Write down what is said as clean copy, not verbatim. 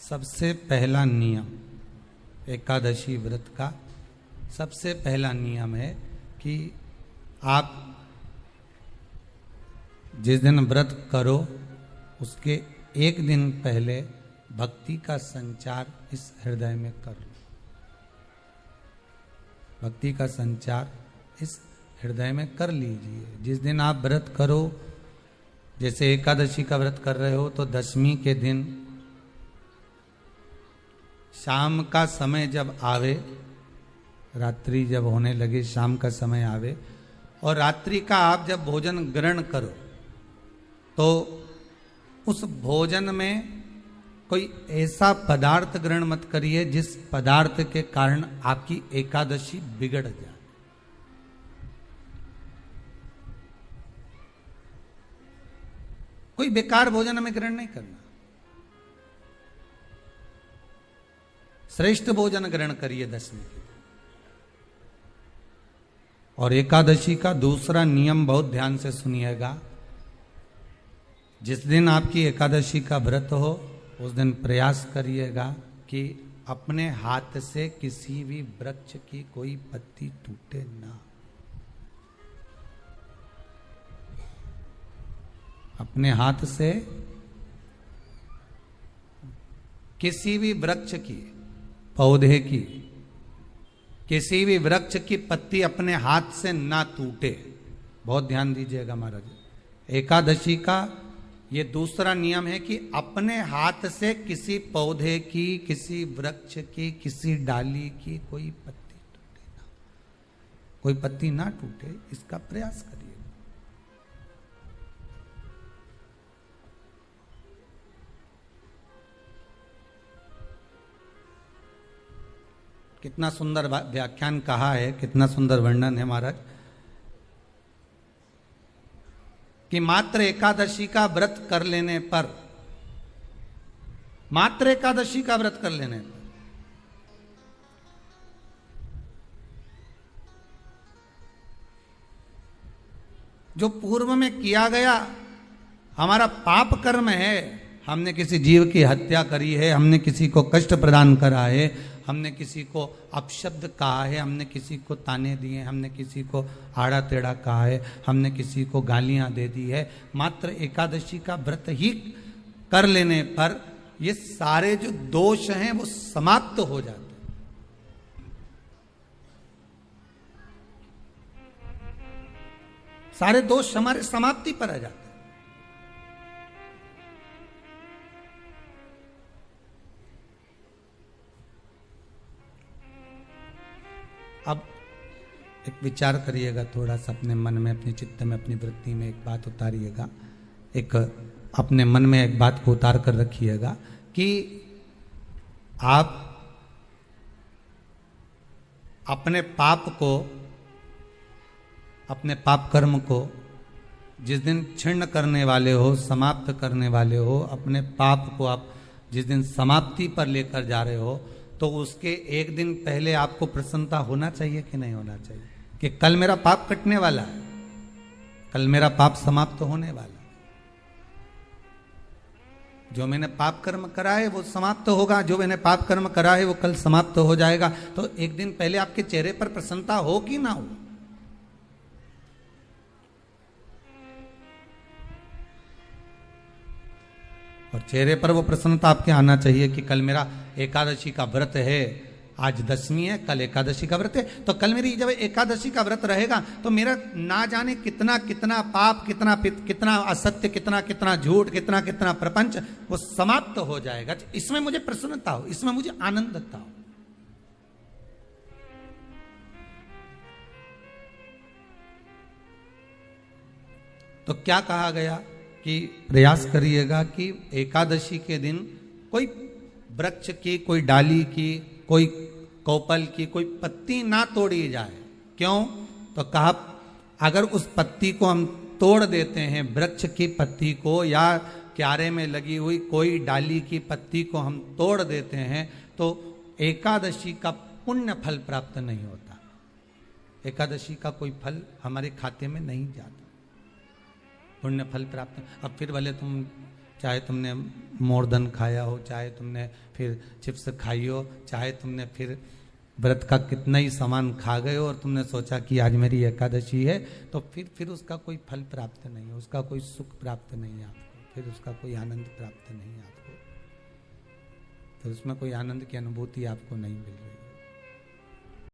सबसे पहला नियम एकादशी व्रत का सबसे पहला नियम है कि आप जिस दिन व्रत करो उसके एक दिन पहले भक्ति का संचार इस हृदय में कर लो। भक्ति का संचार इस हृदय में कर लीजिए। जिस दिन आप व्रत करो, जैसे एकादशी का व्रत कर रहे हो तो दशमी के दिन शाम का समय जब आवे, रात्रि जब होने लगे, शाम का समय आवे और रात्रि का आप जब भोजन ग्रहण करो तो उस भोजन में कोई ऐसा पदार्थ ग्रहण मत करिए जिस पदार्थ के कारण आपकी एकादशी बिगड़ जाए। कोई बेकार भोजन हमें ग्रहण नहीं करना, श्रेष्ठ भोजन ग्रहण करिए दशमी के। और एकादशी का दूसरा नियम बहुत ध्यान से सुनिएगा। जिस दिन आपकी एकादशी का व्रत हो उस दिन प्रयास करिएगा कि अपने हाथ से किसी भी वृक्ष की कोई पत्ती टूटे ना। अपने हाथ से किसी भी वृक्ष की, पौधे की, किसी भी वृक्ष की पत्ती अपने हाथ से ना टूटे। बहुत ध्यान दीजिएगा महाराज। एकादशी का ये दूसरा नियम है कि अपने हाथ से किसी पौधे की, किसी वृक्ष की, किसी डाली की कोई पत्ती टूटे ना, कोई पत्ती ना टूटे, इसका प्रयास करिए। कितना सुंदर व्याख्यान कहा है, कितना सुंदर वर्णन है महाराज कि मात्र एकादशी का व्रत कर लेने पर, मात्र एकादशी का व्रत कर लेने पर जो पूर्व में किया गया हमारा पाप कर्म है, हमने किसी जीव की हत्या करी है, हमने किसी को कष्ट प्रदान करा है, हमने किसी को अपशब्द कहा है, हमने किसी को ताने दिए, हमने किसी को आड़ा टेढ़ा कहा है, हमने किसी को गालियां दे दी है, मात्र एकादशी का व्रत ही कर लेने पर ये सारे जो दोष हैं वो समाप्त हो जाते हैं। सारे दोष हमारे समाप्ति पर आ जाते हैं। अब एक विचार करिएगा थोड़ा सा अपने मन में, अपने चित्त में, अपनी वृत्ति में एक बात उतारिएगा। एक अपने मन में एक बात को उतार कर रखिएगा कि आप अपने पाप को, अपने पाप कर्म को जिस दिन छिन्न करने वाले हो, समाप्त करने वाले हो, अपने पाप को आप जिस दिन समाप्ति पर लेकर जा रहे हो तो उसके एक दिन पहले आपको प्रसन्नता होना चाहिए कि नहीं होना चाहिए कि कल मेरा पाप कटने वाला है, कल मेरा पाप समाप्त होने वाला है। जो मैंने पाप कर्म करा है वो समाप्त होगा, जो मैंने पाप कर्म करा है वो कल समाप्त हो जाएगा। तो एक दिन पहले आपके चेहरे पर प्रसन्नता हो कि ना हो। और चेहरे पर वो प्रसन्नता आपके आना चाहिए कि कल मेरा एकादशी का व्रत है, आज दशमी है, कल एकादशी का व्रत है, तो कल मेरी जब एकादशी का व्रत रहेगा तो मेरा ना जाने कितना कितना पाप, कितना कितना असत्य, कितना कितना झूठ, कितना कितना प्रपंच वो समाप्त हो जाएगा। इसमें मुझे प्रसन्नता हो, इसमें मुझे आनंदता हो। तो क्या कहा गया कि प्रयास करिएगा कि एकादशी के दिन कोई वृक्ष की, कोई डाली की, कोई कोपल की कोई पत्ती ना तोड़ी जाए। क्यों? तो कहा अगर उस पत्ती को हम तोड़ देते हैं, वृक्ष की पत्ती को या क्यारे में लगी हुई कोई डाली की पत्ती को हम तोड़ देते हैं तो एकादशी का पुण्य फल प्राप्त नहीं होता। एकादशी का कोई फल हमारे खाते में नहीं जाता, पुण्य फल प्राप्त। अब फिर भले तुम चाहे तुमने मोरधन खाया हो, चाहे तुमने फिर चिप्स खाई हो, चाहे तुमने फिर व्रत का कितना ही सामान खा गए हो और तुमने सोचा कि आज मेरी एकादशी है, तो फिर उसका कोई फल प्राप्त नहीं है, उसका कोई सुख प्राप्त नहीं है आपको, फिर उसका कोई आनंद प्राप्त नहीं है आपको, फिर उसमें कोई आनंद की अनुभूति आपको नहीं मिल रही।